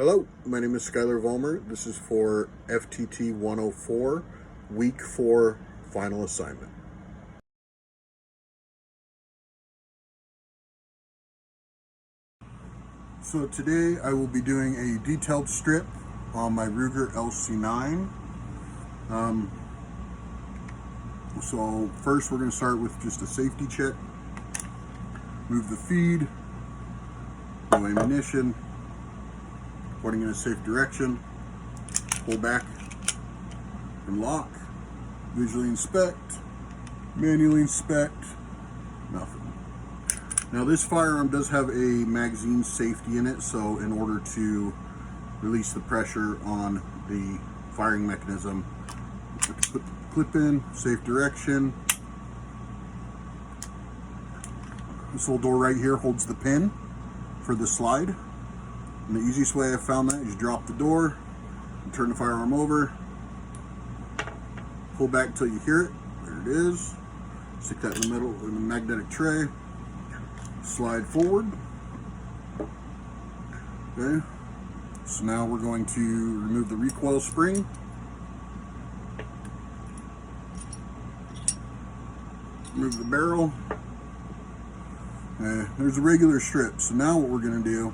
Hello, my name is Skylar Vollmer. This is for FTT 104, Week 4 final assignment. So today I will be doing a detailed strip on my Ruger LC9. So first we're going to start with just a safety check. Move the feed, no ammunition, pointing in a safe direction, pull back and lock, visually inspect, manually inspect, nothing. Now this firearm does have a magazine safety in it, so in order to release the pressure on the firing mechanism, put the clip in, safe direction. This little door right here holds the pin for the slide. And the easiest way I've found that is drop the door, and turn the firearm over, pull back until you hear it. There it is. Stick that in the middle in the magnetic tray. Slide forward. Okay. So now we're going to remove the recoil spring. Remove the barrel. There's a regular strip. So now what we're going to do,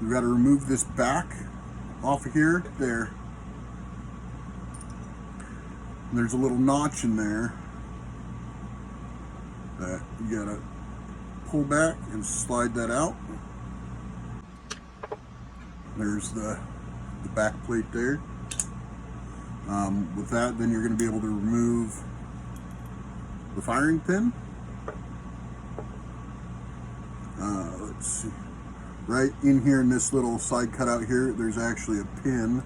we've got to remove this back off of here, there. And there's a little notch in there that you got to pull back and slide that out. There's the back plate there. With that, then you're going to be able to remove the firing pin. Let's see. Right in here in this little side cutout here, there's actually a pin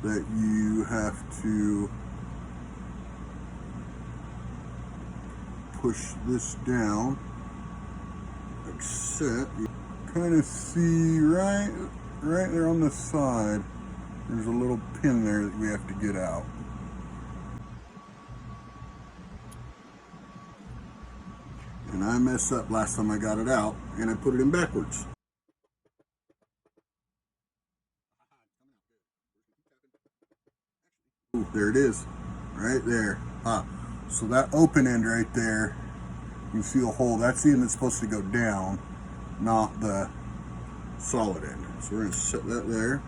that you have to push this down. Except you kind of see right there on the side, there's a little pin there that we have to get out. And I messed up last time I got it out, and I put it in backwards. Ooh, there it is, right there. So that open end right there, you see a hole. That's the end that's supposed to go down, not the solid end. So we're going to set that there.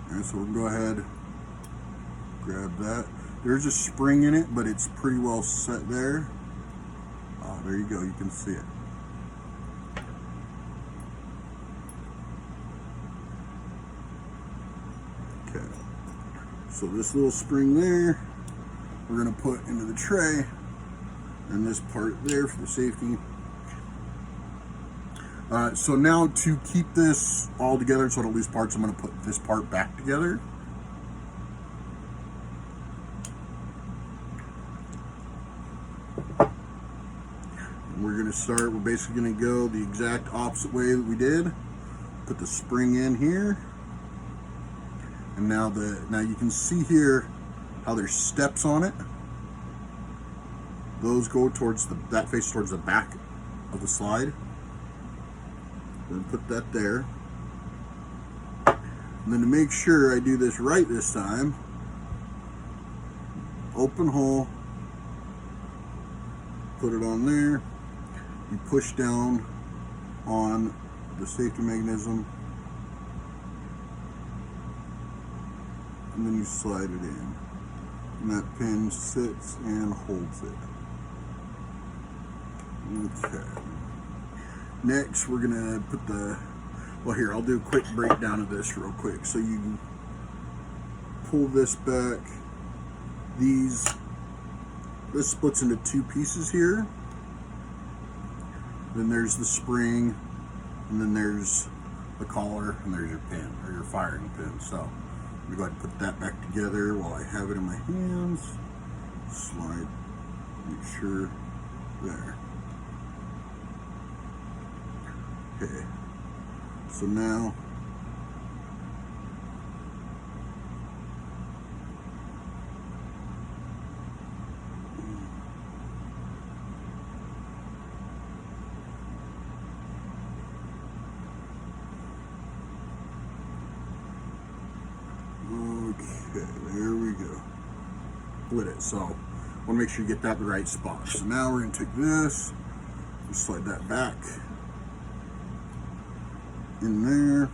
Alright, so we'll go ahead, grab that. There's a spring in it, but it's pretty well set there. There you go, you can see it. Okay, so this little spring there, we're going to put into the tray, and this part there for the safety. So now to keep this all together so I don't lose parts, I'm going to put this part back together. We're going to start, we're basically going to go the exact opposite way that we did. Put the spring in here. And now you can see here how there's steps on it. Those go towards that face towards the back of the slide. Then put that there. And then to make sure I do this right this time, open hole, put it on there. You push down on the safety mechanism, and then you slide it in. And that pin sits and holds it. Okay. Next, we're gonna put well here, I'll do a quick breakdown of this real quick. So you pull this back. This splits into two pieces here. Then there's the spring, and then there's the collar, and there's your pin, or your firing pin. So I'm gonna go ahead and put that back together while I have it in my hands. Slide, make sure, there. Okay, so now Okay, there we go. Split it. So, want to make sure you get that in the right spot. So now we're going to take this and slide that back in there.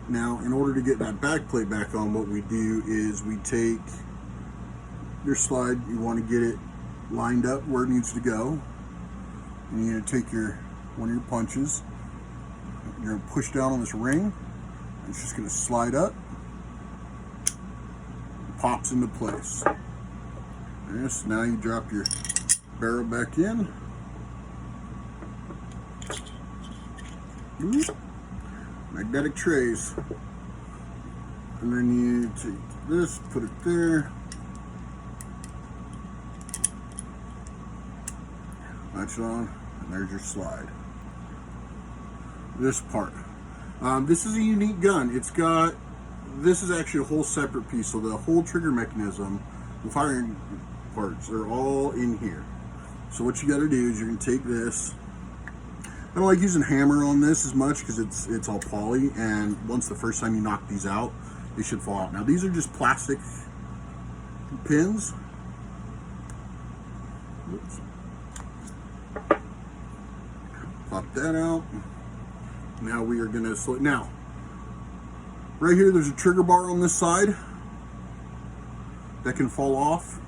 Now, in order to get that back plate back on, what we do is we take your slide. You want to get it lined up where it needs to go. And you're going to take one of your punches. You're going to push down on this ring. And it's just going to slide up. Pops into place. Yes, now you drop your barrel back in. Magnetic trays. And then you take this, put it there. Latch it on, and there's your slide. This part. This is a unique gun. This is actually a whole separate piece. So the whole trigger mechanism, the firing parts, are all in here. So what you got to do is you're going to take this. I don't like using hammer on this as much because it's all poly, and once the first time you knock these out, they should fall out. Now these are just plastic pins. Oops. Pop that out. Now we are going to now right here there's a trigger bar on this side that can fall off.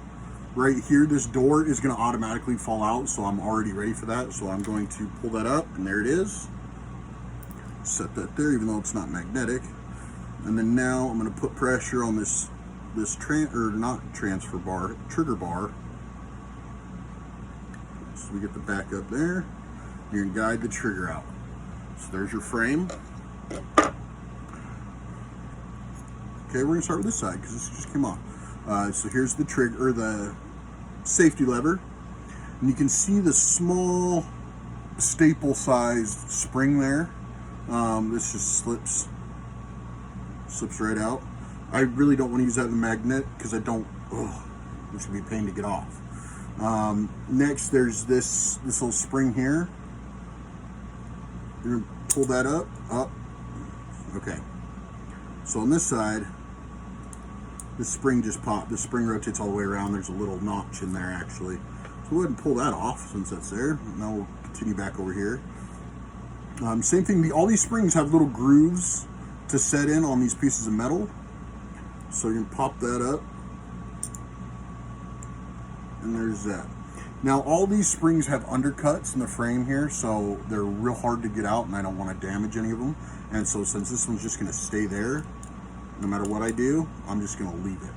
Right here this door is going to automatically fall out, so I'm already ready for that. So I'm going to pull that up, and there it is. Set that there even though it's not magnetic. And then now I'm going to put pressure on this trigger bar. So we get the back up there. You're going to guide the trigger out. So there's your frame. Okay, we're going to start with this side because this just came off. So here's the trigger, or the safety lever. And you can see the small staple sized spring there. This just slips right out. I really don't want to use that in the magnet because I don't, this would be a pain to get off. Next, there's this little spring here. You're going to pull that up. Okay. So on this side, this spring just popped. This spring rotates all the way around. There's a little notch in there actually. So go ahead and pull that off since that's there. Now we'll continue back over here. Same thing, all these springs have little grooves to set in on these pieces of metal. So you can pop that up. And there's that. Now all these springs have undercuts in the frame here, so they're real hard to get out, and I don't want to damage any of them. And so since this one's just going to stay there, no matter what I do, I'm just going to leave it.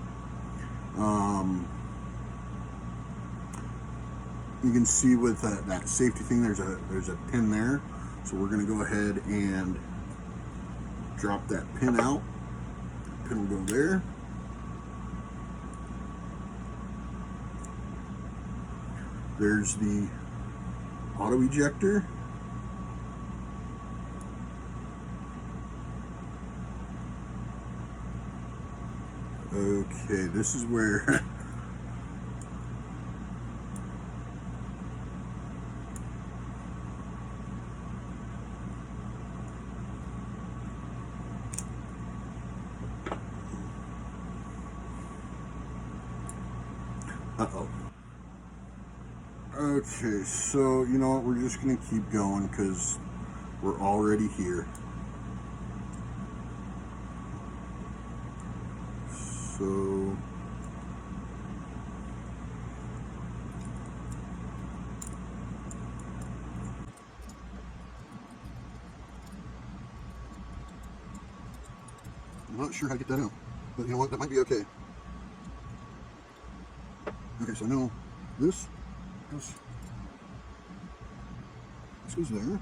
You can see with that safety thing, there's a pin there. So we're going to go ahead and drop that pin out. The pin will go there. There's the auto ejector. Okay, this is where Okay, so you know what, we're just gonna keep going because we're already here. So I'm not sure how to get that out, but you know what, that might be okay. Okay, so now this goes there.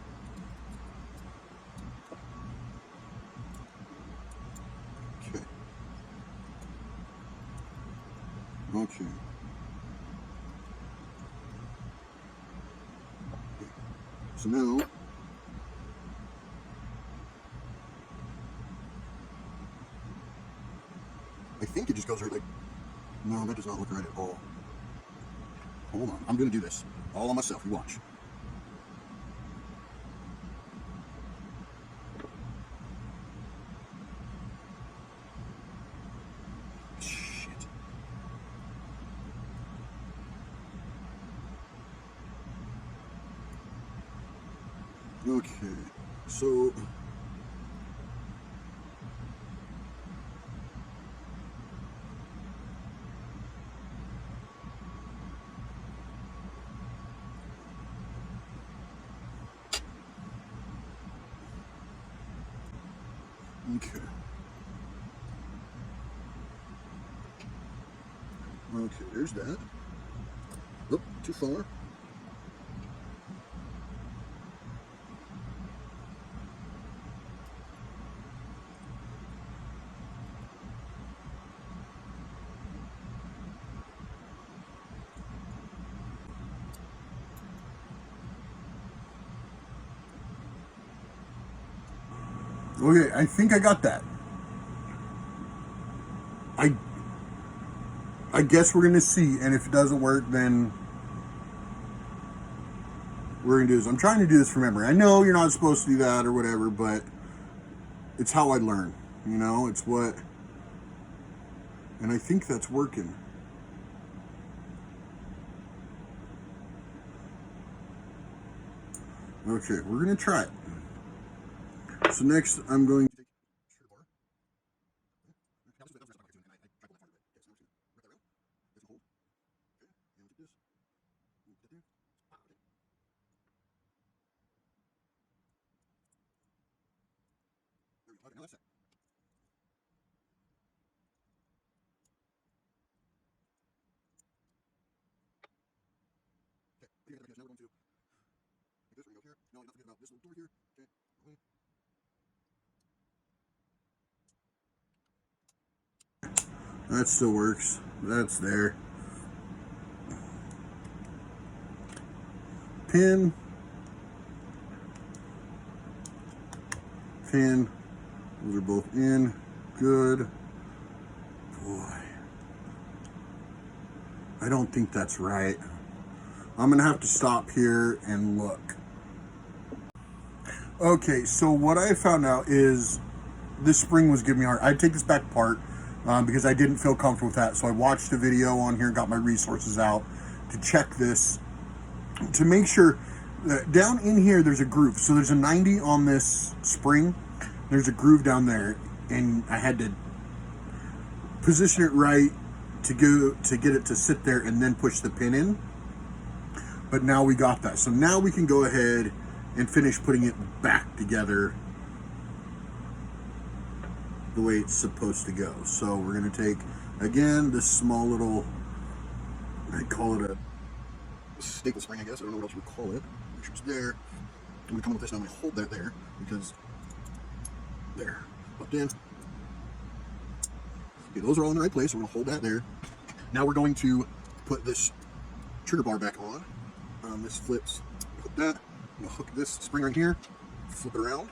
Okay. Okay. So now I think it just goes right like, no, that does not look right at all. Hold on, I'm gonna do this all on myself, you watch. Okay, so okay. Okay, there's that. Oop, too far. Okay, I think I got that. I I guess we're gonna see, and if it doesn't work, then we're gonna do this. I'm trying to do this from memory. I know you're not supposed to do that or whatever, but it's how I learn. You know, it's what, and I think that's working. Okay, we're gonna try it. So next, I'm going to take that still works. That's there. Pin. Pin. Those are both in. Good. Boy. I don't think that's right. I'm gonna have to stop here and look. Okay, so what I found out is this spring was giving me hard. I'd take this back apart because I didn't feel comfortable with that. So I watched a video on here, got my resources out to check this to make sure that down in here there's a groove. So there's a 90 on this spring. There's a groove down there, and I had to position it right to get it to sit there and then push the pin in. But now we got that. So now we can go ahead and finish putting it back together the way it's supposed to go. So we're going to take, again, this small little, I call it a staple spring, I guess. I don't know what else you would call it. Make sure it's there. I'm going to come with this, and I'm going to hold that there because there, locked in. Okay, those are all in the right place, so we're going to hold that there. Now we're going to put this trigger bar back on. This flips, hook that. I'm going to hook this spring right here, flip it around,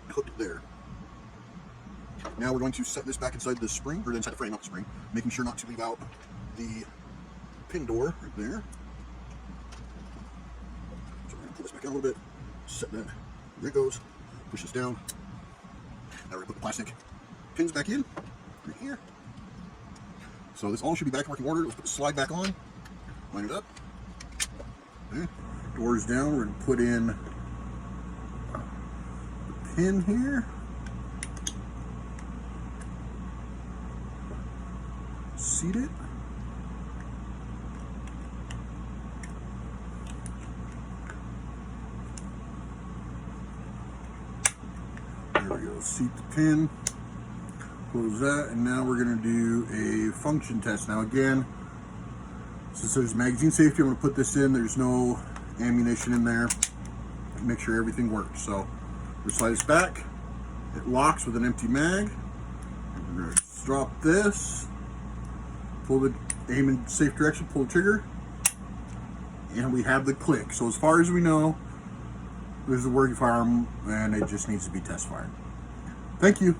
hook it there. Now we're going to set this back inside the spring, or inside the frame, not the spring, making sure not to leave out the pin door right there. So we're going to pull this back out a little bit, set that, there it goes, push this down. Now we're going to put the plastic pins back in, right here. So this all should be back in working order. Let's put the slide back on, line it up. Okay. Doors down, we're going to put in the pin here. Seat it. There we go, seat the pin. Close that, and now we're going to do a function test. Now again, since there's magazine safety, I'm going to put this in. There's no ammunition in there. Make sure everything works. So we slide this back. It locks with an empty mag. We're going to drop this. Pull the aim in safe direction. Pull the trigger, and we have the click. So as far as we know, this is a working firearm, and it just needs to be test fired. Thank you.